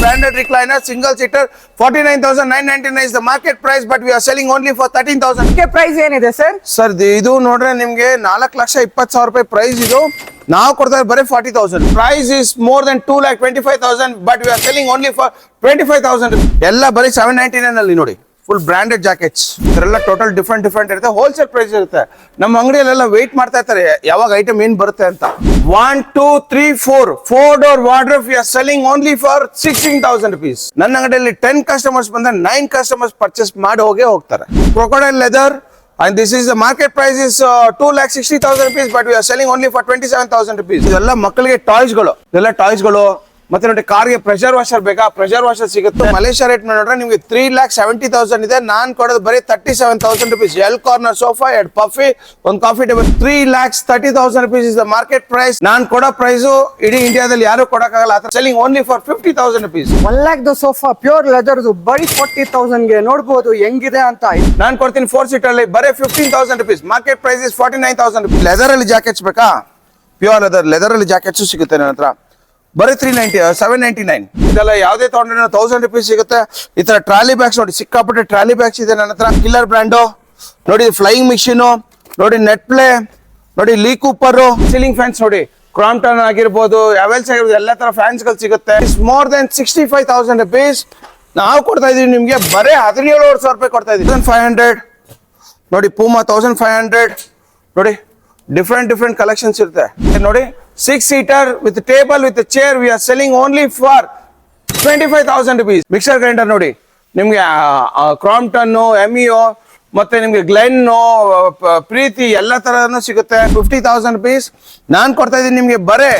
branded recliner, single seater, 49,999 is the market price, but we are selling only for 13,000. ಇದಕ್ಕೆ price ಏನಿದೆ sir? Sir ಇದು ನೋಡ್ರೆ ನಿಮ್ಗೆ 4,20,000 ರೂಪಾಯಿ ಪ್ರೈಸ್ ಇದು. ನಾವು ಕೊಡ್ತಾ ಬರೀ 40,000. Price is more than 2,25,000, but we are selling only for 25,000. ಎಲ್ಲ ಬರೀ 799 ಅಲ್ಲಿ ನೋಡಿ. ಫುಲ್ ಬ್ರಾಂಡೆಡ್ ಜಾಕೆಟ್ಸ್ ಇದರೆಲ್ಲ ಟೋಟಲ್ ಡಿಫ್ರೆಂಟ್ ಇರುತ್ತೆ. ಹೋಲ್ಸೇಲ್ ಪ್ರೈಸ್ ಇರುತ್ತೆ. ನಮ್ಮ ಅಂಗಡಿಯಲ್ಲೆಲ್ಲ ವೇಟ್ ಮಾಡ್ತಾ ಇರ್ತಾರೆ ಯಾವಾಗ ಐಟಮ್ ಏನ್ ಬರುತ್ತೆ ಅಂತ. 1 2 3 4 door wardrobe V are selling only for 16,000 rupees. ನನ್ನ ಅಂಗಡಿಯಲ್ಲಿ 10 ಕಸ್ಟಮರ್ಸ್ ಬಂದ್ರೆ 9 ಕಸ್ಟಮರ್ಸ್ ಪರ್ಚೇಸ್ ಮಾಡಿ ಹೋಗ್ತಾರೆ. Crocodile leather and this is the market price is 2,60,000 rupees, but we are selling only for 27,000 rupees. ಇದೆಲ್ಲ ಮಕ್ಕಳಿಗೆ ಟಾಯ್ಸ್ ಗಳು ಮತ್ತೆ ನೋಡಿ ಕಾರ್ಗೆ ಪ್ರೆಷರ್ ವಾಷರ್ ಬೇಕಾ, ಪ್ರೆಷರ್ ವಾಷರ್ ಸಿಗುತ್ತೆ. ಮಲೇಷ್ಯಾ ರೇಟ್ ನೋಡ್ರೆ ನಿಮ್ಗೆ 3,70,000 ಇದೆ. ನಾನ್ ಕೊಡೋದು ಬರೀ 37,000 rupees. L corner sofa, 2 puffy, 1 coffee table. 3,30,000 rupees is the market price. ನಾನ್ ಕೊಡೋ ಪ್ರೈಸ್ ಇಡೀ ಇಂಡಿಯಾದಲ್ಲಿ ಯಾರು ಕೊಡಕ್ಕಾಗಲ್ಲ. Selling only for 50,000 rupees. 1 lakh sofa pure leather ಬರೀ 40,000 ಗೆ ನೋಡ್ಬೋದು ಹೆಂಗಿದೆ ಅಂತ. ನಾನ್ ಕೊಡ್ತೀನಿ 4 ಸೀಟರ್ ಅಲ್ಲಿ ಬರೀ 15,000 rupees. Market price is 49,000 rupees. Leather ಅಲ್ಲಿ ಜಾಕೆಟ್ಸ್ ಬೇಕಾ? ಪ್ಯೂರ್ ಲೆದರ್ ಅಲ್ಲಿ ಜಾಕೆಟ್ಸ್ ಸಿಗುತ್ತೆ ನನ್ನ ಹತ್ರ ಬರೀ 799. ಇದೆಲ್ಲ ಯಾವ್ದೇ ತಗೊಂಡ್ರೆ 1,000 rupees ಸಿಗುತ್ತೆ. ಈ ತರ ಟ್ರಾಲಿ ಬ್ಯಾಗ್ಸ್ ನೋಡಿ, ಸಿಕ್ಕಾಪಟ್ಟೆ ಟ್ರಾಲಿ ಬ್ಯಾಗ್ಸ್ ಇದೆ ನನ್ನ ಹತ್ರ. ಕಿಲ್ಲರ್ ಬ್ರ್ಯಾಂಡು ನೋಡಿ, ಫ್ಲೈಯಿಂಗ್ ಮಿಷಿನ್ ನೋಡಿ, ನೆಟ್ ಪ್ಲೇ ನೋಡಿ, ಲೀ ಕೂಪರ್, ಸೀಲಿಂಗ್ ಫ್ಯಾನ್ಸ್ ನೋಡಿ, ಕ್ರಾಂಪ್ಟನ್ ಆಗಿರ್ಬೋದು, ಅವೆಲ್ಸ್ ಆಗಿರ್ಬೋದು, ಎಲ್ಲ ತರ ಫ್ಯಾನ್ಸ್ ಗಳು ಸಿಗುತ್ತೆ. More than 65,000 rupees. ನಾವು ಕೊಡ್ತಾ ಇದೀವಿ ನಿಮ್ಗೆ ಬರೀ 17,000 ರೂಪಾಯಿ ಕೊಡ್ತಾ ಇದೀವಿ. 1,500 ನೋಡಿ, ಪೂಮಾ 1,500 ನೋಡಿ, ಡಿಫ್ರೆಂಟ್ ಕಲೆಕ್ಷನ್ಸ್ ಇರುತ್ತೆ ನೋಡಿ. 6 seater with table with chair we are selling only for 25,000 rupees. Mixer grinder ನೋಡಿ ನಿಮ್ಗೆ ಕ್ರಾಂಪ್ಟನ್, ಎಮಿಯೋ ಮತ್ತೆ ನಿಮ್ಗೆ ಗ್ಲೆನ್, ಪ್ರೀತಿ ಎಲ್ಲ ತರನು ಸಿಗುತ್ತೆ. 50,000 rupees. ನಾನ್ ಕೊಡ್ತಾ ಇದೀನಿ ನಿಮ್ಗೆ ಬರೇ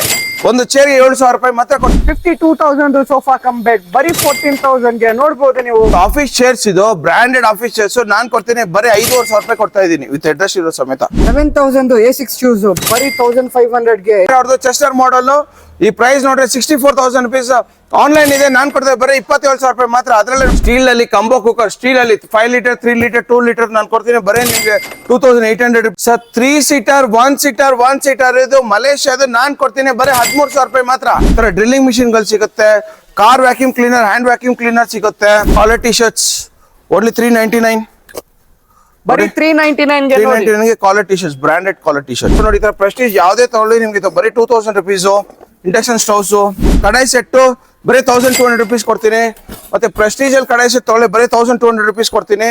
ಒಂದು ಚೇರ್ 7,000 ರೂಪಾಯಿ ಮಾತ್ರ. 52,000 ಸೋಫಾ ಕಮ್ ಬೆಡ್ ಬರೀ 14,000 ಗೆ ನೋಡ್ಬೋದು ನೀವು. ಆಫೀಸ್ ಚೇರ್ಸ್ ಇದು ಬ್ರಾಂಡೆಡ್ ಆಫೀಸ್ ಚೇರ್ಸ್. ನಾನ್ ಕೊಡ್ತೀನಿ ಬರೀ 5,500 ರೂಪಾಯಿ ಕೊಡ್ತಾ ಇದೀನಿ ವಿತ್ ಅಡ್ರೆಸ್ ಇರೋ ಸಮೇತ. 7,000 A6 ಶೂಸ್ ಬರೀ 1,500 ಗೆ. ಅವ್ರದ್ದು ಚೆಸ್ಟರ್ ಮಾಡೆಲ್. ಈ ಪ್ರೈಸ್ ನೋಡ್ರೆ 64,000 rupees. ಆನ್ಲೈನ್ ಇದೆ. ನಾನ್ ಕೊಡ್ತೇವೆ ಬರೀ 27,000 ರೂಪಾಯಿ ಮಾತ್ರ. ಅದ್ರಲ್ಲಿ ಸ್ಟೀಲ್ ಅಲ್ಲಿ ಕಂಬೋ ಕುಕ್ಕರ್, ಸ್ಟೀಲ್ ಅಲ್ಲಿ 5 ಲೀಟರ್, 3 ಲೀಟರ್, 2 ಲೀಟರ್ ನಾನು ಕೊಡ್ತೀನಿ ಬರೀ ನಿಮ್ಗೆ 2,800 rupees. ಸರ್ 3 seater 1 seater ಇದು ಮಲೇಷ್ಯಾದ ನಾನ್ ಕೊಡ್ತೀನಿ ಬರೀ 13,000 ರೂಪಾಯಿ ಮಾತ್ರ. ಡ್ರಿಲ್ಲಿಂಗ್ ಮಿಷಿನ್ ಗಳು ಸಿಗುತ್ತೆ, car vacuum cleaner, hand vacuum cleaner ಸಿಗುತ್ತೆ. Collar T shirts only 399. ಬರೀ 399 ಗೆ collar T shirts, branded collar T shirt ನೋಡಿ. ಪ್ರೆಸ್ಟೀಜ್ ಯಾವ್ದೇ ತಗೊಳ್ಳಿ ನಿಮ್ಗೆ ಬರೀ 2,000 rupees. ಇಂಡಕ್ಷನ್ ಸ್ಟವ್ಸ್, ಕಡಾಯಿ ಸೆಟ್ ಬರೀ 1,200 rupees ಕೊಡ್ತೀನಿ. ಮತ್ತೆ ಪ್ರೆಸ್ಟೀಜ್ ಅಲ್ಲಿ ಕಡಾಯಿ ಸೆಟ್ ತಗೊಳ್ಳಿ ಬರೀ 1,200 rupees ಕೊಡ್ತೀನಿ.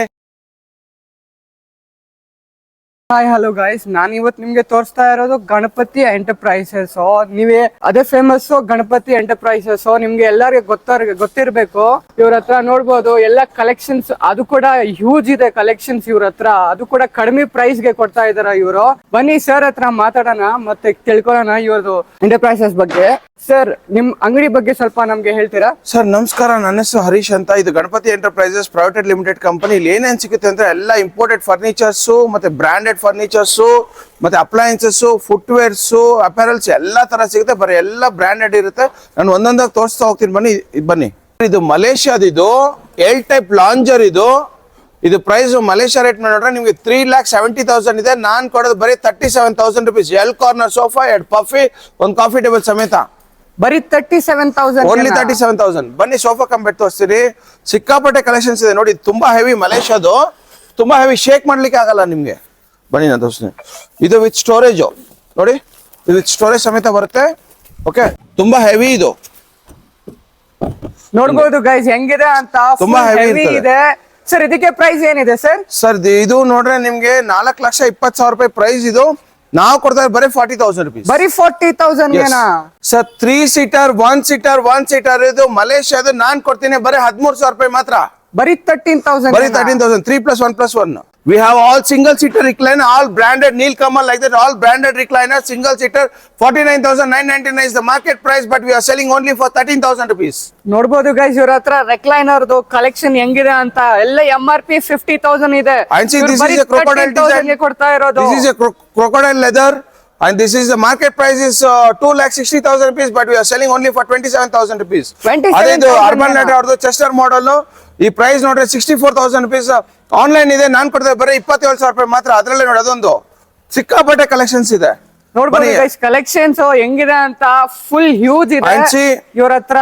ಹಾಯ್ ಹಲೋ ಗೈಸ್, ನಾನು ಇವತ್ತು ನಿಮ್ಗೆ ತೋರಿಸ್ತಾ ಇರೋದು ಗಣಪತಿ ಎಂಟರ್ಪ್ರೈಸಸ್. ನೀವೇ ಅದೇ ಫೇಮಸ್ ಗಣಪತಿ ಎಂಟರ್ಪ್ರೈಸಸ್. ನಿಮ್ಗೆ ಎಲ್ಲರಿಗೂ ಗೊತ್ತಿರ್ಬೇಕು. ಇವ್ರ ಹತ್ರ ನೋಡ್ಬೋದು ಎಲ್ಲ ಕಲೆಕ್ಷನ್ಸ್, ಅದು ಕೂಡ ಹ್ಯೂಜ್ ಇದೆ ಕಲೆಕ್ಷನ್ಸ್ ಇವ್ರ ಹತ್ರ. ಅದು ಕೂಡ ಕಡಿಮೆ ಪ್ರೈಸ್ ಗೆ ಕೊಡ್ತಾ ಇದಾರ ಇವರು. ಬನ್ನಿ ಸರ್ ಹತ್ರ ಮಾತಾಡೋಣ ಮತ್ತೆ ತಿಳ್ಕೊಳ್ಳೋಣ ಇವ್ರದ್ದು ಎಂಟರ್ಪ್ರೈಸಸ್ ಬಗ್ಗೆ. ಸರ್ ನಿಮ್ ಅಂಗಡಿ ಬಗ್ಗೆ ಸ್ವಲ್ಪ ನಮ್ಗೆ ಹೇಳ್ತೀರಾ? ಸರ್ ನಮಸ್ಕಾರ, ನನ್ನ ಹೆಸರು ಹರೀಶ್ ಅಂತ. ಇದು Ganapati enterprises private limited company. ಇಲ್ಲಿ ಏನೇನ್ ಸಿಗುತ್ತೆ ಅಂದ್ರೆ ಎಲ್ಲ ಇಂಪೋರ್ಟೆಡ್ ಫರ್ನಿಚರ್ಸ್ ಮತ್ತೆ ಬ್ರಾಂಡೆಡ್ ಫರ್ನಿಚರ್ಸ್ ಮತ್ತೆ ಅಪ್ಲಯನ್ಸಸ್, ಫುಟ್ವೇರ್ಸ್, ಅಪೆರಲ್ಸ್ ಎಲ್ಲಾ ತರ ಸಿಗುತ್ತೆ. ಬರೀ ಎಲ್ಲ ಬ್ರಾಂಡೆಡ್ ಇರುತ್ತೆ. ನಾನು ಒಂದೊಂದಾಗಿ ತೋರಿಸ್ತಾ ಹೋಗ್ತೀನಿ. ಬನ್ನಿ. ಇದು ಮಲೇಷ್ಯಾದ, ಇದು ಎಲ್ ಟೈಪ್ ಲಾಂಜರ್. ಇದು ಪ್ರೈಸ್ ಮಲೇಷ್ಯಾ ರೇಟ್ ನೋಡ್ರೆ ನಿಮ್ಗೆ 3,70,000 ಇದೆ. ನಾನ್ ಕೊಡೋದು ಬರೀ 37,000 rupees. L corner sofa, 2 puffy, 1 coffee table ಸಮೇತ ಬರೀ 37,000. ಓನ್ಲಿ 37,000. ಬನ್ನಿ ಸೋಫಾ ಕಮ್ ಬೆಡ್ ತೋರಿಸ್ತೀರಿ. ಸಿಕ್ಕಾಪಟ್ಟೆ ಕಲೆಕ್ಷನ್ಸ್ ಇದೆ ನೋಡಿ. ತುಂಬಾ ಹೆವಿ, ಮಲೇಷ್ಯಾದು ತುಂಬಾ ಹೆವಿ, ಶೇಕ್ ಮಾಡ್ಲಿಕ್ಕೆ ಆಗಲ್ಲ ನಿಮ್ಗೆ. ಬನ್ನಿ ನಾನು ತೋರಿಸ್ತೀನಿ. ಇದು ವಿತ್ ಸ್ಟೋರೇಜ್ ನೋಡಿ, ಇದು ವಿತ್ ಸ್ಟೋರೇಜ್ ಸಮೇತ ಬರುತ್ತೆ. ಓಕೆ, ತುಂಬಾ ಹೆವಿ ಇದು. ನೋಡ್ಬೋದು ಗೈಸ್ ಹೆಂಗಿದೆ ಅಂತ. ತುಂಬಾ ಹೆವಿ ಇದೆ. ಸರ್ ಇದಕ್ಕೆ ಪ್ರೈಸ್ ಏನಿದೆ ಸರ್? ಸರ್ ಇದು ನೋಡ್ರೆ ನಿಮ್ಗೆ 4,20,000 ರೂಪಾಯಿ ಪ್ರೈಸ್. ಇದು ನಾವು ಕೊಡ್ತಾ ಬರೀ 40,000 rupees. ಬರೀ 40,000 ಗೆನಾ? ಸರ್ 3 seater 1 seater ಇದು ಮಲೇಷ್ಯಾದ ನಾನ್ ಕೊಡ್ತೀನಿ ಬರೀ 13,000 ರೂಪಾಯಿ ಮಾತ್ರ. ಬರೀ 13,000. ಬರೀ 13,000. 3+1+1. We have all single seater recliner, all branded Nilkamal like that, all branded recliner, single seater, 49,999 is the market price, but we are selling only for 13,000 rupees. ನೋಡಬಹುದು guys ಇವ್ರ ಹತ್ರ ರೆಕ್ಲೈನರ್ ಕಲೆಕ್ಷನ್ ಹೆಂಗಿದೆ ಅಂತ. ಎಲ್ಲ MRP 50,000 ಇದೆ. This is a crocodile design. ಕೊಡ್ತಾ ಇರೋದು. This is a crocodile leather. And this is the market price is 2,60,000 rupees, but we are selling only for 27,000 rupees. 27,000 Urban Ladder ಅವ್ರದ್ದು Chester model. ಈ price ನೋಡ್ರೆ 64,000 rupees. Online ಇದೆ. ನಾನ್ ಕೊಡ್ತೇವೆ ಬರೀ 27,000 ರೂಪಾಯಿ ಮಾತ್ರ. ಅದ್ರಲ್ಲೇ ನೋಡಿ ಅದೊಂದು ಸಿಕ್ಕಾಪಟ್ಟೆ ಕಲೆಕ್ಷನ್ಸ್ ಇದೆ. ನೋಡ್ಬೋದು ಗೈಸ್ ಕಲೆಕ್ಷನ್ಸ್ ಹೆಂಗಿದೆ ಅಂತ ಫುಲ್ ಹ್ಯೂಜ್ ಇದೆ ಅಂಚಿ ಇವ್ರ ಹತ್ರ.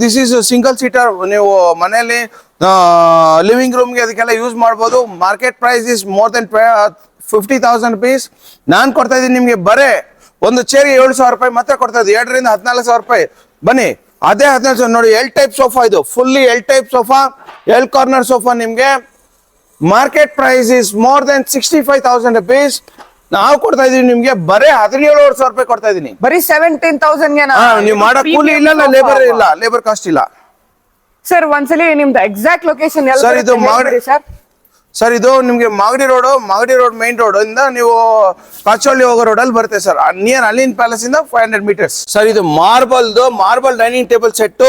This is single seater. ನೀವು ಮನೆಯಲ್ಲಿ ಲಿವಿಂಗ್ ರೂಮ್ಗೆ ಅದಕ್ಕೆಲ್ಲ ಯೂಸ್ ಮಾಡ್ಬೋದು. Market price is more than 50,000 rupees. ನಾನ್ ಕೊಡ್ತಾ ಇದ್ದೀನಿ ನಿಮ್ಗೆ ಬರೇ ಒಂದು ಚೇರ್ಗೆ 7,000 ರೂಪಾಯಿ ಮಾತ್ರ ಕೊಡ್ತಾ ಇದ್ದೀನಿ. 2 ರಿಂದ 14,000 ರೂಪಾಯಿ. ಬನ್ನಿ ಅದೇ 14,000 ನೋಡಿ. ಎಲ್ ಟೈಪ್ ಸೋಫಾ ಇದು, fully L type sofa, L corner sofa. ನಿಮ್ಗೆ market price is more than 65,000 rupees. ನಾವು ಕೊಡ್ತಾ ಇದೀವಿ ನಿಮ್ಗೆ ಬರೇ 17,500 ರೂಪಾಯಿ ಕೊಡ್ತಾ ಇದೀನಿ. ಬರೀ 17,000 ನೀವು ಮಾಡೋ ಕೂಲಿ ಇಲ್ಲ, ಲೇಬರ್ ಇಲ್ಲ, ಲೇಬರ್ ಕಾಸ್ಟ್ ಇಲ್ಲ. ಸರ್ ಒಂದ್ಸಲಿ ನಿಮ್ದು ಎಕ್ಸಾಕ್ಟ್ ಲೊಕೇಶನ್ ಸರ್ ಇದು ಸರ್. ಸರ್ ಇದು ನಿಮ್ಗೆ ಮಾಗಡಿ ರೋಡ್ ಮೈನ್ ರೋಡ್ ಇಂದ ನೀವು ಕಾಚೋಳ್ಳಿ ಹೋಗೋ ರೋಡ್ ಅಲ್ಲಿ ಬರುತ್ತೆ ಸರ್. ನಿಯರ್ ಅಲಿನ್ ಪ್ಯಾಲೇಸ್ ಇಂದ 500 meters. ಸರ್ ಇದು ಮಾರ್ಬಲ್ ಡೈನಿಂಗ್ ಟೇಬಲ್ ಸೆಟ್.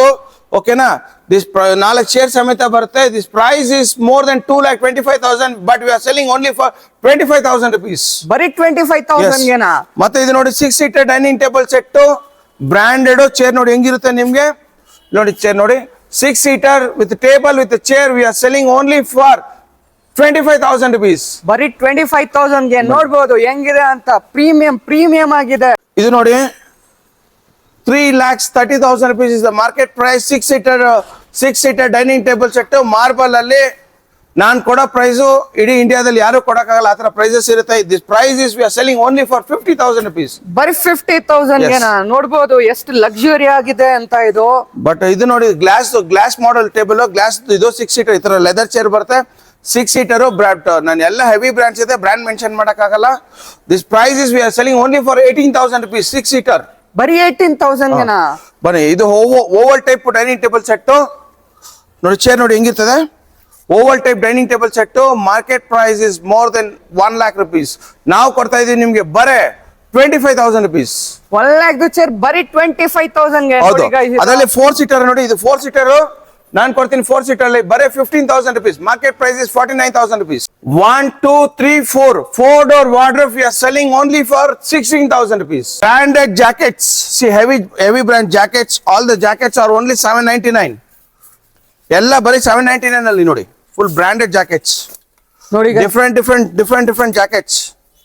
ಓಕೆನಾ? ದಿಸ್ 4 ಚೇರ್ ಸಮೇತ ಬರುತ್ತೆ. This price is more than 2,25,000, but we are selling only for 25,000 rupees. ಬರೀ 25,000 ಮತ್ತೆ ಇದು ನೋಡಿ 6 seater dining table set, branded chair ನೋಡಿ ಹೆಂಗಿರುತ್ತೆ ನಿಮ್ಗೆ. ನೋಡಿ ಚೇರ್ ನೋಡಿ, 6 seater with table with chair. We are selling only for 25,000 rupees. ಬರೀ 25,000 ನೋಡ್ಬೋದು ಹೆಂಗಿದೆ ಅಂತ. ಪ್ರೀಮಿಯಂ ಆಗಿದೆ ಇದು ನೋಡಿ. 3,30,000 rupees is the market price. 6 seater dining table set marble ಅಲ್ಲಿ. ನಾನ್ ಕೊಡೋ ಪ್ರೈಸ್ ಇಡೀ ಇಂಡಿಯಾದಲ್ಲಿ ಯಾರು ಕೊಡಕ್ಕಾಗಲ್ಲ, ಆತರ ಪ್ರೈಸಸ್ ಇರುತ್ತೆ. This price is we are selling only for 50,000 rupees. ಬರೀ 50,000 ನೋಡ್ಬೋದು ಎಷ್ಟು ಲಕ್ಸುರಿ ಆಗಿದೆ ಅಂತ ಇದು. ಬಟ್ ಇದು ನೋಡಿ ಗ್ಲಾಸ್ ಮಾಡೆಲ್ ಟೇಬಲ್, ಗ್ಲಾಸ್ ಇದು 6 seater. ಈ ತರ ಲೆದರ್ ಚೇರ್ ಬರುತ್ತೆ. 6 seater ಬ್ರಾಂಡ್. ನಾನು ಎಲ್ಲ ಹೆವಿ ಬ್ರಾಂಡ್ಸ್ ಇದೆ, ಬ್ರಾಂಡ್ ಮೆನ್ಷನ್ ಮಾಡಕ್ಕಾಗಲ್ಲ. This price is we are selling only for 18,000 rupees. 6 seater ಬರೀ 18,000 ಬನ್ನಿ. ಇದು oval type dining table set ನೋಡಿ. ಚೇರ್ ನೋಡಿ ಹೆಂಗಿರ್ತದೆ. Oval type dining table set. Market price is more than 1 lakh rupees. ನಾವು ಕೊಡ್ತಾ ಇದೀವಿ ನಿಮ್ಗೆ ಬರೇ 25,000 rupees. 1 lakh ಚೇರ್ ಬರೀ 25,000 ಹೌದು. ಅದರಲ್ಲಿ 4 seater ನೋಡಿ. ಇದು 4 seater. ನಾನು ಕೊಡ್ತೀನಿ 4 seater ಅಲ್ಲಿ ಬರೇ 15,000 rupees. Market price is 49,000 rupees. 1 2 3 4 door wardrobe we are selling only for 16,000 rupees. Branded jackets, see heavy brand jackets. All the jackets are only 799. ಎಲ್ಲ ಬರೀ 799 ಅಲ್ಲಿ ನೋಡಿ. ಫುಲ್ ಬ್ರಾಂಡೆಡ್ ಜಾಕೆಟ್ಸ್ ನೋಡಿ. ಡಿಫ್ರೆಂಟ್ ಜಾಕೆಟ್ಸ್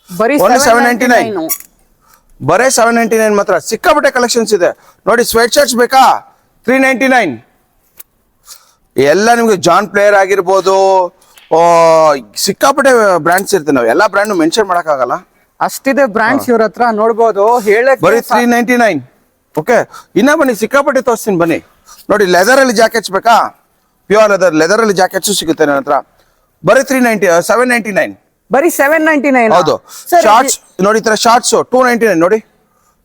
ಬರೀ only 799. ಬರೇ 799 ಮಾತ್ರ. ಸಿಕ್ಕಾಪಟ್ಟೆ ಕಲೆಕ್ಷನ್ಸ್ ಇದೆ ನೋಡಿ. ಸ್ವೆಟ್ ಶರ್ಟ್ಸ್ ಬೇಕಾ 399. ಎಲ್ಲ ನಿಮ್ಗೆ ಜಾನ್ ಪ್ಲೇಯರ್ ಆಗಿರ್ಬೋದು, ಸಿಕ್ಕಾಪಟ್ಟೆ ಬ್ರಾಂಡ್ಸ್ ಇರ್ತವೆ. ನಾವು ಎಲ್ಲಾ ಬ್ರಾಂಡ್ ಮೆನ್ಷನ್ ಮಾಡಕ್ಕಾಗಲ್ಲ, ಅಷ್ಟಿದೆ ಬ್ರಾಂಡ್ಸ್ ಇವ್ರ ಹತ್ರ. ನೋಡ್ಬೋದು ಹೇಳಕ್ ಬರೀ 399. ಓಕೆ, ಇನ್ನ ಬನ್ನಿ ಸಿಕ್ಕಾಪಟ್ಟೆ ತೋರಿಸ್ತೀನಿ ಬನ್ನಿ. ನೋಡಿ ಲೆದರ್ ಅಲ್ಲಿ ಜಾಕೆಟ್ಸ್ ಬೇಕಾ? ಪ್ಯೂರ್ ಲೆದರ್ ಅಲ್ಲಿ ಜಾಕೆಟ್ಸ್ ಸಿಗುತ್ತೆ ನನ್ನ ಹತ್ರ. ಬರೀ 799. ಬರೀ 799. ಹೌದು. ಶಾರ್ಟ್ಸ್ ನೋಡಿ, ಈ ತರ ಶಾರ್ಟ್ಸ್ 299 ನೋಡಿ.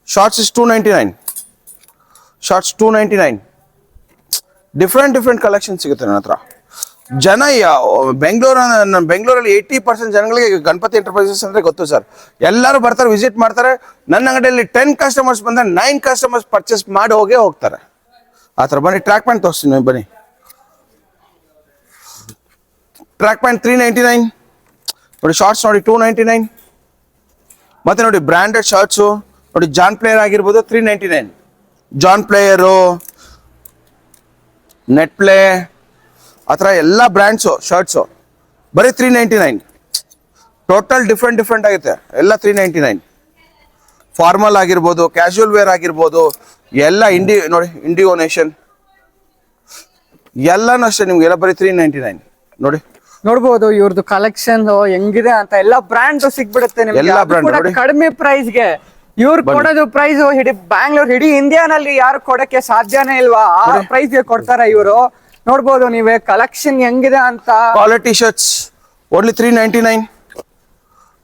Shorts is 299. Shorts 299. Different collection ಸಿಗುತ್ತೆ ನನ್ನ ಹತ್ರ. ಜನ ಬೆಂಗಳೂರಲ್ಲಿ 80% ಜನಗಳಿಗೆ ಗಣಪತಿ ಎಂಟರ್ಪ್ರೈಸಸ್ ಅಂದ್ರೆ ಗೊತ್ತು ಸರ್. ಎಲ್ಲರೂ ಬರ್ತಾರೆ, ವಿಸಿಟ್ ಮಾಡ್ತಾರೆ. ನನ್ನ ಅಂಗಡಿಯಲ್ಲಿ 10 customers ಬಂದ್ರೆ 9 customers ಪರ್ಚೇಸ್ ಮಾಡಿ ಹೋಗ್ತಾರೆ. ಆ ಥರ ಬನ್ನಿ. ಟ್ರ್ಯಾಕ್ ಪ್ಯಾಂಟ್ ತೋರಿಸ್ತೀನಿ ಬನ್ನಿ. ಟ್ರ್ಯಾಕ್ ಪ್ಯಾಂಟ್ 399 ನೋಡಿ. ಶಾರ್ಟ್ಸ್ ನೋಡಿ 299. ಮತ್ತೆ ನೋಡಿ ಬ್ರಾಂಡೆಡ್ ಶರ್ಟ್ಸು ನೋಡಿ. ಜಾನ್ ಪ್ಲೇಯರ್ ಆಗಿರ್ಬೋದು 399. ಜಾನ್ ಪ್ಲೇಯರು, ನೆಟ್ ಪ್ಲೇ, ಆ ಥರ ಎಲ್ಲ ಬ್ರ್ಯಾಂಡ್ಸು ಶರ್ಟ್ಸು ಬರೀ 399. ಟೋಟಲ್ ಡಿಫ್ರೆಂಟ್ ಆಗುತ್ತೆ. ಎಲ್ಲ 399. ಫಾರ್ಮಲ್ ಆಗಿರ್ಬೋದು, ಕ್ಯಾಶುವಲ್ ವೇರ್ ಆಗಿರ್ಬೋದು, ಎಲ್ಲ ನೋಡಿ. ಇಂಡಿಗೋ ನೇಷನ್ ಎಲ್ಲಾನು ಅಷ್ಟೇ ನಿಮ್ಗೆ ಎಲ್ಲ ಬರೀ 399 ನೋಡಿ. ನೋಡ್ಬೋದು ಇವ್ರದ್ದು ಕಲೆಕ್ಷನ್ ಹೆಂಗಿದೆ ಅಂತ. ಎಲ್ಲ ಬ್ರಾಂಡ್ ಸಿಗ್ಬಿಡುತ್ತೆ ನಿಮ್ಗೆ. ಎಲ್ಲ brand ಕೂಡ ನೋಡಿ. ಕಡಿಮೆ ಪ್ರೈಸ್ಗೆ ಇವ್ರು ಕೊಡೋದು ಪ್ರೈಸ್ ಇಡೀ ಬ್ಯಾಂಗ್ಳೂರ್, ಇಡೀ ಇಂಡಿಯಾನಲ್ಲಿ ಯಾರು ಕೊಡಕ್ಕೆ ಸಾಧ್ಯನೇ ಇಲ್ವಾ ಆ ಪ್ರೈಸ್ಗೆ ಕೊಡ್ತಾರೆ ಇವರು. ನೋಡ್ಬೋದು ನೀವೇ ಕಲೆಕ್ಷನ್ ಹೆಂಗಿದೆ ಅಂತ. Quality shirts only 399.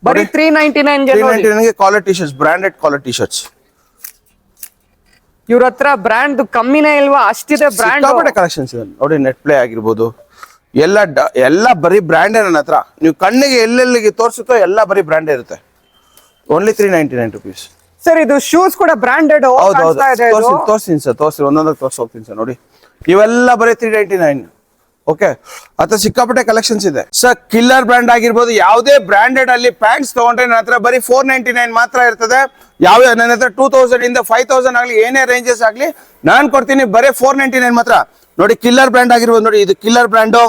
ಬರೀ 399 quality shirts, branded quality shirts. ಇವ್ರ ಹತ್ರ ಬ್ರ್ಯಾಂಡ್ ಕಮ್ಮಿನೇ ಇಲ್ವಾ, ಅಷ್ಟಿದೆ ಬ್ರ್ಯಾಂಡ್. ಕಲೆಕ್ಷನ್ಸ್ ಇದೆ ನೋಡಿ. ನೆಟ್ ಪ್ಲೇ ಆಗಿರ್ಬೋದು, ಎಲ್ಲ ಬರೀ ಬ್ರ್ಯಾಂಡ್ ನನ್ನ ಹತ್ರ. ನೀವು ಕಣ್ಣಿಗೆ ಎಲ್ಲೆಲ್ಲಿಗೆ ತೋರಿಸುತ್ತೋ ಎಲ್ಲ ಬರೀ ಬ್ರ್ಯಾಂಡ್ ಇರುತ್ತೆ. Only 399 rupees. ಸರ್ ಇದು ಶೂಸ್ ಕೂಡ ಬ್ರಾಂಡೆಡ್. ತೋರಿಸ್ತೀನಿ ಸರ್, ಒಂದೊಂದಾಗ ತೋರ್ಸಿ ಹೋಗ್ತೀನಿ ಸರ್. ನೋಡಿ ಇವೆಲ್ಲ ಬರೀ 399. ಓಕೆ, ಅಥವಾ ಸಿಕ್ಕಾಪಟ್ಟೆ ಕಲೆಕ್ಷನ್ಸ್ ಇದೆ ಸರ್. ಕಿಲ್ಲರ್ ಬ್ರ್ಯಾಂಡ್ ಆಗಿರ್ಬೋದು, ಯಾವುದೇ ಬ್ರಾಂಡೆಡ್ ಅಲ್ಲಿ ಪ್ಯಾಂಟ್ಸ್ ತಗೊಂಡ್ರೆ ನನ್ನ ಹತ್ರ ಬರೀ 499 ಮಾತ್ರ ಇರ್ತದೆ. ನನ್ನ ಹತ್ರ 2000 ಇಂದ 5000 ಆಗ್ಲಿ, ಏನೇ ರೇಂಜಸ್ ಆಗ್ಲಿ ನಾನ್ ಕೊಡ್ತೀನಿ ಬರೀ 499 ಮಾತ್ರ. ನೋಡಿ ಕಿಲ್ಲರ್ ಬ್ರ್ಯಾಂಡ್ ಆಗಿರ್ಬೋದು. ನೋಡಿ ಇದು ಕಿಲ್ಲರ್ ಬ್ರ್ಯಾಂಡು.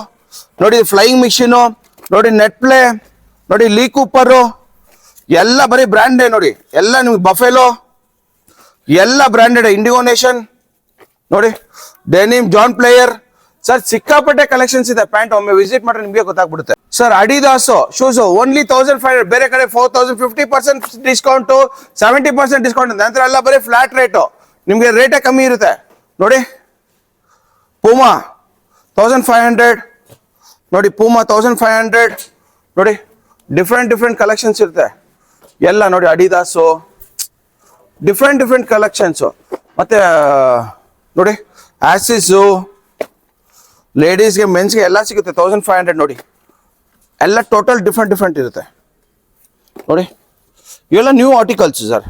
ನೋಡಿ ಫ್ಲೈಯಿಂಗ್ ಮಿಷಿನು, ನೋಡಿ ನೆಟ್ ಪ್ಲೇ, ನೋಡಿ ಲೀ ಕೂಪರು, ಎಲ್ಲ ಬರೀ ಬ್ರ್ಯಾಂಡೇ ನೋಡಿ, ಎಲ್ಲ ನಿಮ್ಗೆ ಬಫೆಲೋ ಎಲ್ಲ ಬ್ರ್ಯಾಂಡೆಡ್, ಇಂಡಿಗೋ ನೇಷನ್ ನೋಡಿ, ಡೆನಿಮ್, ಜಾನ್ ಪ್ಲೇಯರ್. ಸರ್ ಸಿಕ್ಕಾಪಟ್ಟೆ ಕಲೆಕ್ಷನ್ಸ್ ಇದೆ ಪ್ಯಾಂಟ್, ಒಮ್ಮೆ ವಿಸಿಟ್ ಮಾಡ್ರೆ ನಿಮ್ಗೆ ಗೊತ್ತಾಗ್ಬಿಡುತ್ತೆ. ಸರ್ ಅಡಿದಾಸ್ ಶೂಸ್ ಓನ್ಲಿ 1500, ಬೇರೆ ಕಡೆ 4000, 50% ಡಿಸ್ಕೌಂಟ್, 70% ಡಿಸ್ಕೌಂಟ್, ನಂತರ ಎಲ್ಲ ಬರೀ ಫ್ಲಾಟ್ ರೇಟು, ನಿಮ್ಗೆ ರೇಟೇ ಕಮ್ಮಿ ಇರುತ್ತೆ ನೋಡಿ. ಪೂಮಾ 1500 ನೋಡಿ, ಪೂಮಾ 1500 ನೋಡಿ, ಡಿಫ್ರೆಂಟ್ ಕಲೆಕ್ಷನ್ಸ್ ಇರುತ್ತೆ ಎಲ್ಲ ನೋಡಿ. ಅಡಿದಾಸು ಡಿಫ್ರೆಂಟ್ ಕಲೆಕ್ಷನ್ಸು, ಮತ್ತೆ ನೋಡಿ ಆಸಿಸು, ಲೇಡೀಸ್ಗೆ ಮೆನ್ಸ್ಗೆ ಎಲ್ಲ ಸಿಗುತ್ತೆ 1500 ನೋಡಿ. ಎಲ್ಲ ಟೋಟಲ್ ಡಿಫ್ರೆಂಟ್ ಇರುತ್ತೆ ನೋಡಿ. ಇವೆಲ್ಲ ನ್ಯೂ ಆರ್ಟಿಕಲ್ಸ್ ಸರ್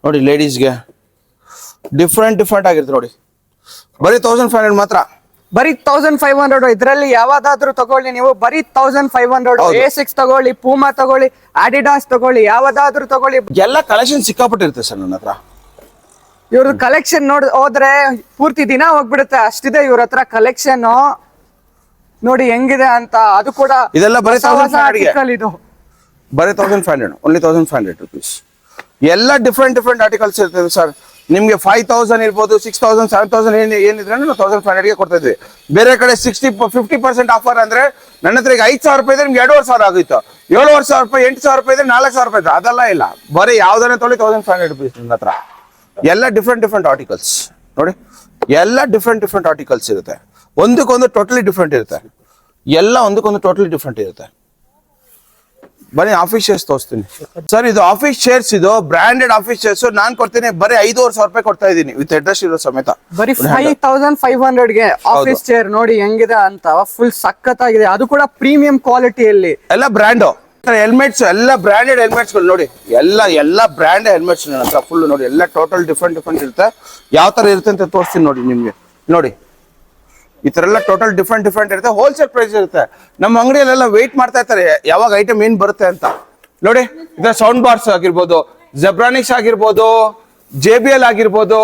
ನೋಡಿ, ಲೇಡೀಸ್ಗೆ ಡಿಫ್ರೆಂಟ್ ಆಗಿರುತ್ತೆ ನೋಡಿ. ಬರೀ 1500 ಮಾತ್ರ. ಬರೀ 1500. ಇದ್ರಲ್ಲಿ ಯಾವ್ದಾದ್ರು ತಗೊಳ್ಳಿ ನೀವು, ಬರೀ 1500. ಹೌದು. A6 ತಗೊಳ್ಳಿ, ಪೂಮಾ ತಗೊಳ್ಳಿ, ಅಡಿಡಾಸ್ ತಗೊಳ್ಳಿ, ಯಾವ್ದಾದ್ರು ತಗೊಳ್ಳಿ. ಎಲ್ಲ ಕಲೆಕ್ಷನ್ ಸಿಕ್ಕಾಪಟ್ಟಿರುತ್ತೆ ಸರ್ ನನ್ನ ಹತ್ರ. ಇವ್ರ ಕಲೆಕ್ಷನ್ ಹೋದ್ರೆ ಪೂರ್ತಿ ದಿನ ಹೋಗ್ಬಿಡುತ್ತೆ, ಅಷ್ಟಿದೆ ಇವ್ರ ಹತ್ರ ಕಲೆಕ್ಷನ್. ನೋಡಿ ಹೆಂಗಿದೆ ಅಂತ. ಅದು ಕೂಡ ಇದೆಲ್ಲ ಬರೀ ಹೊಸ ಹೊಸ 1500 ಗೆ. article ಇದು. ಬರೀ 1500, ಓನ್ಲಿ 1500 ರುಪೀಸ್. ಎಲ್ಲ ಡಿಫ್ರೆಂಟ್ ಆರ್ಟಿಕಲ್ಸ್ ಇರ್ತದೆ ಸರ್. ನಿಮ್ಗೆ 5000 ಇರ್ಬೋದು, 6000, 7000 ಏನಿದ್ರೆ ನಾವು 1500ಗೆ ಕೊಡ್ತಾ ಇದ್ವಿ. ಬೇರೆ ಕಡೆ 50% ಆಫರ್ ಅಂದ್ರೆ ನನ್ನ ಹತ್ರ ಈಗ 5000 ರೂಪಾಯಿ ಇದ್ರೆ ನಿಮ್ಗೆ 2500 ಆಗೋಯ್ತು. 7500 ರೂಪಾಯಿ, 8000 ರೂಪಾಯಿ ಇದ್ರೆ 4000 ರೂಪಾಯಿ. ಅದೆಲ್ಲ ಇಲ್ಲ, ಬರೀ ಯಾವ್ದಾನೆ ತೊಗೊಳ್ಳಿ 1500 ರುಪೀಸ್ ನನ್ನ ಹತ್ರ. ಎಲ್ಲ ಡಿಫ್ರೆಂಟ್ ಆರ್ಟಿಕಲ್ಸ್ ನೋಡಿ, ಎಲ್ಲ ಡಿಫ್ರೆಂಟ್ ಆರ್ಟಿಕಲ್ಸ್ ಇರುತ್ತೆ. ಒಂದಕ್ಕೊಂದು ಟೋಟಲಿ ಡಿಫ್ರೆಂಟ್ ಇರುತ್ತೆ, ಎಲ್ಲ ಒಂದಕ್ಕೊಂದು ಟೋಟಲಿ ಡಿಫ್ರೆಂಟ್ ಇರುತ್ತೆ. ಬನ್ನಿ ಆಫೀಸ್ ಚೇರ್ಸ್ ತೋರಿಸ್ತೀನಿ ಸರ್. ಇದು ಆಫೀಸ್ ಚೇರ್ಸ್, ಇದು ಬ್ರಾಂಡೆಡ್ ಆಫೀಸ್ ಚೇರ್ಸ್. ನಾನ್ ಕೊಡ್ತೀನಿ ಬರೀ 5500 ರೂಪಾಯಿ ಕೊಡ್ತಾ ಇದ್ದೀನಿ, ವಿತ್ ಅಡ್ರೆಸ್ ಇರೋ ಸಮೇತ. ಬರೀ 5500ಗೆ ಆಫೀಸ್ ಚೇರ್ ನೋಡಿ ಹೆಂಗಿದೆ ಅಂತ. ಫುಲ್ ಸಖತ್ತಾಗಿದೆ, ಅದು ಕೂಡ ಪ್ರೀಮಿಯಂ ಕ್ವಾಲಿಟಿಯಲ್ಲಿ. ಎಲ್ಲ ಬ್ರ್ಯಾಂಡು. ಹೆಲ್ಮೆಟ್ಸ್ ಎಲ್ಲ ಬ್ರಾಂಡೆಡ್ ಹೆಲ್ಮೆಟ್ಸ್ ಗಳು ನೋಡಿ, ಎಲ್ಲ ಬ್ರಾಂಡ್ ಹೆಲ್ಮೆಟ್ಸ್ ನನ್ನ ಹತ್ರ ಫುಲ್ ನೋಡಿ. ಎಲ್ಲ ಟೋಟಲ್ ಡಿಫ್ರೆಂಟ್ ಇರುತ್ತೆ. ಯಾವ ತರ ಇರುತ್ತೆ ಅಂತ ತೋರಿಸ್ತೀನಿ ನೋಡಿ ನಿಮ್ಗೆ. ನೋಡಿ ಈ ತರ ಎಲ್ಲ ಟೋಟಲ್ ಡಿಫ್ರೆಂಟ್ ಇರುತ್ತೆ. ಹೋಲ್ಸೇಲ್ ಪ್ರೈಸ್ ಇರುತ್ತೆ. ನಮ್ಮ ಅಂಗಡಿಯಲ್ಲೆಲ್ಲ ವೆಯ್ಟ್ ಮಾಡ್ತಾ ಇರ್ತಾರೆ ಯಾವಾಗ ಐಟಮ್ ಏನ್ ಬರುತ್ತೆ ಅಂತ. ನೋಡಿ ಇದರ ಸೌಂಡ್ ಬಾರ್ಸ್ ಆಗಿರ್ಬೋದು, ಜೆಬ್ರಾನಿಕ್ಸ್ ಆಗಿರ್ಬೋದು, JBL ಆಗಿರ್ಬೋದು,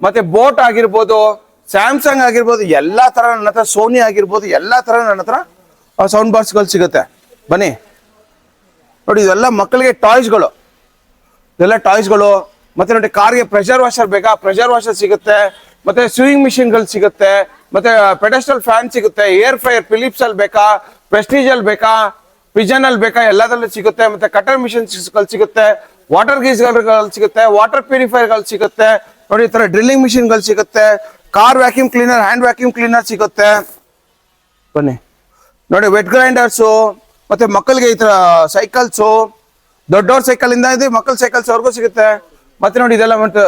ಮತ್ತೆ ಬೋಟ್ ಆಗಿರ್ಬೋದು, ಸ್ಯಾಮ್ಸಂಗ್ ಆಗಿರ್ಬೋದು, ಎಲ್ಲಾ ತರ ನನ್ನ ಹತ್ರ, ಸೋನಿ ಆಗಿರ್ಬೋದು, ಎಲ್ಲಾ ತರ ನನ್ನ ಹತ್ರ ಸೌಂಡ್ ಬಾರ್ಸ್ ಗಳು ಸಿಗುತ್ತೆ. ಬನ್ನಿ ನೋಡಿ, ಇದೆಲ್ಲ ಮಕ್ಕಳಿಗೆ ಟಾಯ್ಸ್ಗಳು, ಇದೆಲ್ಲ ಟಾಯ್ಸ್ಗಳು. ಮತ್ತೆ ನೋಡಿ ಕಾರ್ಗೆ ಪ್ರೆಷರ್ ವಾಷರ್ ಬೇಕಾ, ಪ್ರೆಷರ್ ವಾಷರ್ ಸಿಗುತ್ತೆ. ಮತ್ತೆ ಸ್ವಿಂಗ್ ಮಿಷಿನ್ಗಳು ಸಿಗುತ್ತೆ. ಮತ್ತೆ ಪೆಡೆಸ್ಟಲ್ ಫ್ಯಾನ್ ಸಿಗುತ್ತೆ. ಏರ್ ಫ್ರೈಯರ್ ಫಿಲಿಪ್ಸ್ ಅಲ್ಲಿ ಬೇಕಾ, ಪ್ರೆಸ್ಟೀಜ್ ಅಲ್ಲಿ ಬೇಕಾ, ಪಿಜನ್ ಅಲ್ಲಿ ಬೇಕಾ, ಎಲ್ಲದಲ್ಲೂ ಸಿಗುತ್ತೆ. ಮತ್ತೆ ಕಟರ್ ಮಿಷಿನ್ ಸಿಗುತ್ತೆ, ವಾಟರ್ ಗೀಸ್ಗಳು ಸಿಗುತ್ತೆ, ವಾಟರ್ ಪ್ಯೂರಿಫೈರ್ಗಳು ಸಿಗುತ್ತೆ. ನೋಡಿ ಈ ತರ ಡ್ರಿಲ್ಲಿಂಗ್ ಮಿಷಿನ್ಗಳು ಸಿಗುತ್ತೆ. Car vacuum cleaner, hand vacuum cleaner ಸಿಗುತ್ತೆ. ಬನ್ನಿ ನೋಡಿ ವೆಟ್ ಗ್ರೈಂಡರ್ಸು, ಮತ್ತೆ ಮಕ್ಕಳಿಗೆ ಈ ತರ ಸೈಕಲ್ಸು, ದೊಡ್ಡವ್ರ ಸೈಕಲ್ ಇಂದ ಇದೆ ಮಕ್ಕಳ ಸೈಕಲ್ಸ್ ಅವ್ರಿಗೂ ಸಿಗುತ್ತೆ. ಮತ್ತೆ ನೋಡಿ ಇದೆಲ್ಲ ಮತ್ತೆ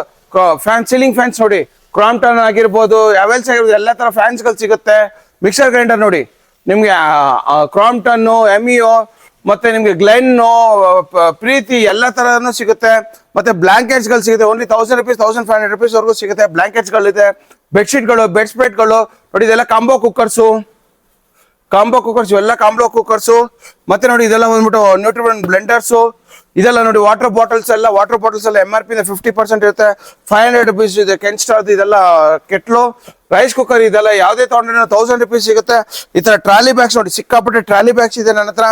ಫ್ಯಾನ್, ಸೀಲಿಂಗ್ ಫ್ಯಾನ್ಸ್ ನೋಡಿ, ಕ್ರಾಂಪ್ಟನ್ ಆಗಿರ್ಬೋದು, ಯಾವೆಲ್ಸ್ ಆಗಿರ್ಬೋದು, ಎಲ್ಲ ತರ ಫ್ಯಾನ್ಸ್ ಗಳು ಸಿಗುತ್ತೆ. ಮಿಕ್ಸರ್ ಗ್ರೈಂಡರ್ ನೋಡಿ ನಿಮ್ಗೆ ಕ್ರಾಂಪ್ಟನ್, ಎಮಿಯೋ, ಮತ್ತೆ ನಿಮ್ಗೆ ಗ್ಲೆನ್ನು, ಪ್ರೀತಿ ಎಲ್ಲ ತರನು ಸಿಗುತ್ತೆ. ಮತ್ತೆ ಬ್ಲಾಂಕೆಟ್ಸ್ ಗಳು ಸಿಗುತ್ತೆ. ಓನ್ಲಿ 1000 ರೂಪೀಸ್, 1500 ರೂಪೀಸ್ ವರ್ಗೂ ಸಿಗುತ್ತೆ. ಬ್ಲಾಂಕೆಟ್ಸ್ ಗಳಿದೆ, ಬೆಡ್ಶೀಟ್ಗಳು, ಬೆಡ್ ಸ್ಪ್ರೆಡ್ಗಳು ನೋಡಿ. ಇದೆಲ್ಲ ಕಾಂಬೋ ಕುಕ್ಕರ್ಸು, ಇವೆಲ್ಲ ಕಾಂಬೋ ಕುಕ್ಕರ್ಸು. ಮತ್ತೆ ನೋಡಿ ಇದೆಲ್ಲ ಬಂದ್ಬಿಟ್ಟು ನ್ಯೂಟ್ರಿಬನ್ ಬ್ಲೆಂಡರ್ಸು. ಇದೆಲ್ಲ ನೋಡಿ ವಾಟರ್ ಬಾಟಲ್ಸ್ ಎಲ್ಲ MRP 50% ಇರುತ್ತೆ. 500 ರೂಪೀಸ್ ಇದೆ. ಕೆನ್ ಸ್ಟಾರ್ ಇದೆಲ್ಲ ಕೆಟ್ಲು. ರೈಸ್ ಕುಕ್ಕರ್ ಇದೆಲ್ಲ ಯಾವುದೇ ತಗೊಂಡ್ರೆ 1000 ರೂಪೀಸ್ ಸಿಗುತ್ತೆ. ಈ ತರ ಟ್ರಾಲಿ ಬ್ಯಾಗ್ಸ್ ನೋಡಿ, ಸಿಕ್ಕಾಪಟ್ಟೆ ಟ್ರಾಲಿ ಬ್ಯಾಗ್ಸ್ ಇದೆ ನನ್ನ ಹತ್ರ.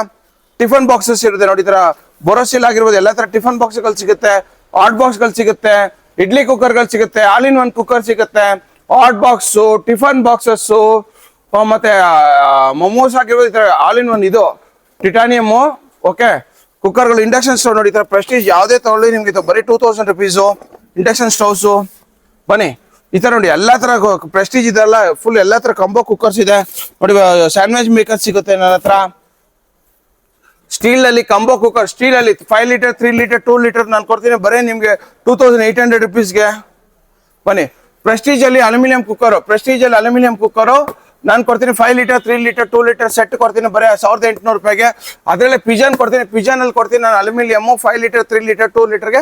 ಟಿಫನ್ ಬಾಕ್ಸಸ್ ಇರುತ್ತೆ ನೋಡಿ, ಈ ತರ ಬೊರೋಸಿಲ್ ಆಗಿರ್ಬೋದು, ಎಲ್ಲ ತರ ಟಿಫನ್ ಬಾಕ್ಸ್ಗಳು ಸಿಗುತ್ತೆ. ಹಾಟ್ ಬಾಕ್ಸ್ಗಳು ಸಿಗುತ್ತೆ, ಇಡ್ಲಿ ಕುಕ್ಕರ್ಗಳು ಸಿಗುತ್ತೆ, ಆಲ್ ಇನ್ ಒನ್ ಕುಕ್ಕರ್ ಸಿಗುತ್ತೆ, ಹಾಟ್ ಬಾಕ್ಸು, ಟಿಫನ್ ಬಾಕ್ಸಸ್ಸು, ಮತ್ತೆ ಮೊಮೋಸ್ ಆಗಿರ್ಬೋದು. ಈ ತರ ಆಲ್ ಇನ್ ಒನ್ ಇದು ಟಿಟಾನಿಯಮ್ ಓಕೆ ಕುಕ್ಕರ್ಗಳು. ಇಂಡಕ್ಷನ್ ಸ್ಟವ್ ನೋಡಿ, ಈ ತರ ಪ್ರೆಸ್ಟೀಜ್ ಯಾವುದೇ ತಗೊಳ್ಳಿ ನಿಮ್ಗೆ ಬರೀ 2000 ರೂಪೀಸು ಇಂಡಕ್ಷನ್ ಸ್ಟವ್ಸು. ಬನ್ನಿ ಈ ತರ ನೋಡಿ ಎಲ್ಲಾ ತರ ಪ್ರೆಸ್ಟೀಜ್ ಇದೆಲ್ಲ ಫುಲ್ ಎಲ್ಲಾ ತರ ಕಾಂಬೋ ಕುಕ್ಕರ್ಸ್ ಇದೆ ನೋಡಿ. ಸ್ಯಾಂಡ್ವಿಚ್ ಮೇಕರ್ ಸಿಗುತ್ತೆ ನನ್ನ ಹತ್ರ. ಸ್ಟೀಲ್ ಅಲ್ಲಿ ಕಾಂಬೋ ಕುಕ್ಕರ್, ಸ್ಟೀಲ್ ಅಲ್ಲಿ 5 ಲೀಟರ್, 3 ಲೀಟರ್, 2 ಲೀಟರ್ ನಾನು ಕೊಡ್ತೀನಿ ಬರೀ ನಿಮ್ಗೆ 2800 ರೂಪೀಸ್ಗೆ. ಬನ್ನಿ ಪ್ರೆಸ್ಟೀಜ್ ಅಲ್ಲಿ ಅಲ್ಯೂಮಿನಿಯಂ ಕುಕ್ಕರು ನಾನು ಕೊಡ್ತೀನಿ 5 ಲೀಟರ್, 3 ಲೀಟರ್, 2 ಲೀಟರ್ ಸೆಟ್ ಕೊಡ್ತೀನಿ ಬರೀ 1800 ರೂಪಾಯಿಗೆ. ಅದರಲ್ಲಿ ಪಿಜನ್ ಕೊಡ್ತೀನಿ, ಪಿಜನ್ ಅಲ್ಲಿ ಕೊಡ್ತೀನಿ ನಾನು ಅಲ್ಯೂಮಿನಿಯಮ್ 5 ಲೀಟರ್, 3 ಲೀಟರ್, 2 ಲೀಟರ್ಗೆ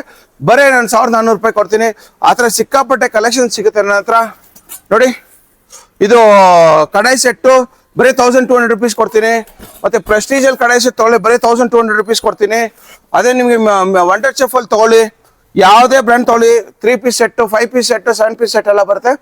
ಬರೀ ನಾನು 1400 ರೂಪಾಯಿ ಕೊಡ್ತೀನಿ. ಆ ಥರ ಸಿಕ್ಕಾಪಟ್ಟೆ ಕಲೆಕ್ಷನ್ ಸಿಗುತ್ತೆ ನನ್ನ ಹತ್ರ ನೋಡಿ. ಇದು ಕಡಾಯಿ ಸೆಟ್ಟು ಬರೀ 1200 ರೂಪೀಸ್ ಕೊಡ್ತೀನಿ. ಮತ್ತೆ ಪ್ರೆಸ್ಟೀಜ್ ಅಲ್ಲಿ ಕಡಾಯಿ ಸೆಟ್ ತಗೊಳ್ಳಿ ಬರೀ 1200 ರೂಪೀಸ್ ಕೊಡ್ತೀನಿ. ಅದೇ ನಿಮ್ಗೆ ವಂಡರ್ ಚೆಫ್ ಅಲ್ಲಿ ತಗೊಳ್ಳಿ, ಯಾವುದೇ ಬ್ರ್ಯಾಂಡ್ ತಗೊಳ್ಳಿ, 3 piece set, 5 piece set, 7 piece set ಎಲ್ಲ ಬರುತ್ತೆ.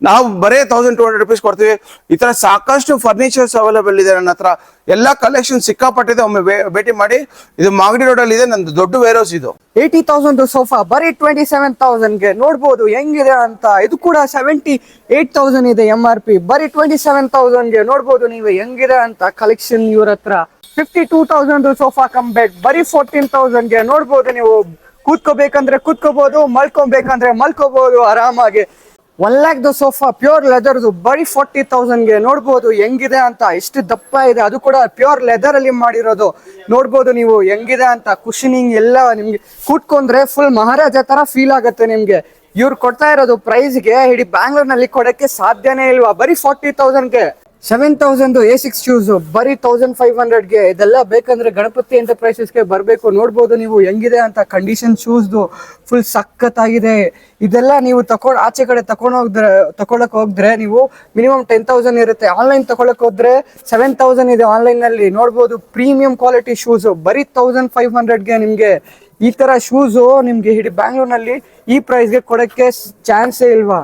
ನಾವು ಬರೇ 1200 ರುಪೀಸ್ ಕೊಡ್ತೀವಿ. ಈ ತರ ಸಾಕಷ್ಟು ಫರ್ನಿಚರ್ಸ್ ಅವೈಲೇಬಲ್ ಇದೆ ನನ್ನ ಹತ್ರ. ಎಲ್ಲಾ ಕಲೆಕ್ಷನ್ ಸಿಕ್ಕಾಪಟ್ಟಿದೆ, ಒಮ್ಮೆ ಭೇಟಿ ಮಾಡಿ. ಇದು ಮಾಗಡಿ ರೋಡ್ ಅಲ್ಲಿ ಇದೆ, ನಂದು ದೊಡ್ಡ ವೇರ್ ಹೌಸ್ ಇದು. 80,000 ಸೋಫಾ ಬರೀ 27,000 ಗೆ ನೋಡ್ಬೋದು ಹೆಂಗಿದೆ ಅಂತ. ಇದು ಕೂಡ 78,000 ಇದೆ MRP, ಬರೀ 27,000 ಗೆ ನೋಡ್ಬೋದು ನೀವು ಹೆಂಗಿದೆ ಅಂತ ಕಲೆಕ್ಷನ್ ಇವ್ರ ಹತ್ರ. 52,000 ಸೋಫಾ ಕಮ್ ಬೆಡ್ ಬರೀ 14,000 ಗೆ ನೋಡ್ಬೋದು ನೀವು. ಕೂತ್ಕೋಬೇಕಂದ್ರೆ ಕೂತ್ಕೋಬಹುದು, ಮಲ್ಕೊಬೇಕಂದ್ರೆ ಮಲ್ಕೋಬಹುದು ಆರಾಮಾಗಿ. 1 lakh ಸೋಫಾ ಪ್ಯೂರ್ ಲೆದರ್ದು ಬರೀ 40,000 ಗೆ ನೋಡ್ಬೋದು ಹೆಂಗಿದೆ ಅಂತ. ಎಷ್ಟು ದಪ್ಪ ಇದೆ, ಅದು ಕೂಡ ಪ್ಯೂರ್ ಲೆದರ್ ಅಲ್ಲಿ ಮಾಡಿರೋದು. ನೋಡ್ಬೋದು ನೀವು ಹೆಂಗಿದೆ ಅಂತ. ಕುಶನಿಂಗ್ ಎಲ್ಲ ನಿಮ್ಗೆ ಕೂತ್ಕೊಂಡ್ರೆ ಫುಲ್ ಮಹಾರಾಜ ತರ ಫೀಲ್ ಆಗುತ್ತೆ ನಿಮ್ಗೆ. ಇವ್ರು ಕೊಡ್ತಾ ಇರೋದು ಪ್ರೈಸ್ಗೆ ಇಡೀ ಬ್ಯಾಂಗ್ಳೂರ್ನಲ್ಲಿ ಕೊಡಕ್ಕೆ ಸಾಧ್ಯನೇ ಇಲ್ವಾ, ಬರೀ 40,000 ಗೆ. 7,000 A6 ಶೂಸ್ ಬರೀ 1,500 ಗೆ. ಇದೆಲ್ಲ ಬೇಕಂದ್ರೆ ಗಣಪತಿ ಎಂಟರ್ಪ್ರೈಸಸ್ಗೆ ಬರಬೇಕು. ನೋಡ್ಬೋದು ನೀವು ಹೆಂಗಿದೆ ಅಂತ. ಕಂಡೀಷನ್ ಶೂಸ್ದು ಫುಲ್ ಸಖತ್ತಾಗಿದೆ. ಇದೆಲ್ಲ ನೀವು ಆಚೆ ಕಡೆ ತಗೊಳಕ್ ಹೋದ್ರೆ ನೀವು ಮಿನಿಮಮ್ 10,000 ಇರುತ್ತೆ. ಆನ್ಲೈನ್ ತಗೊಳಕ್ ಹೋದ್ರೆ 7,000 ಇದೆ ಆನ್ಲೈನ್ ನಲ್ಲಿ. ನೋಡ್ಬೋದು ಪ್ರೀಮಿಯಂ ಕ್ವಾಲಿಟಿ ಶೂಸ್ ಬರೀ 1,500 ಗೆ. ನಿಮ್ಗೆ ಈ ತರ ಶೂಸು ನಿಮ್ಗೆ ಇಡೀ ಬ್ಯಾಂಗ್ಳೂರ್ನಲ್ಲಿ ಈ ಪ್ರೈಸ್ಗೆ ಕೊಡಕ್ಕೆ ಚಾನ್ಸೇ ಇಲ್ವಾ.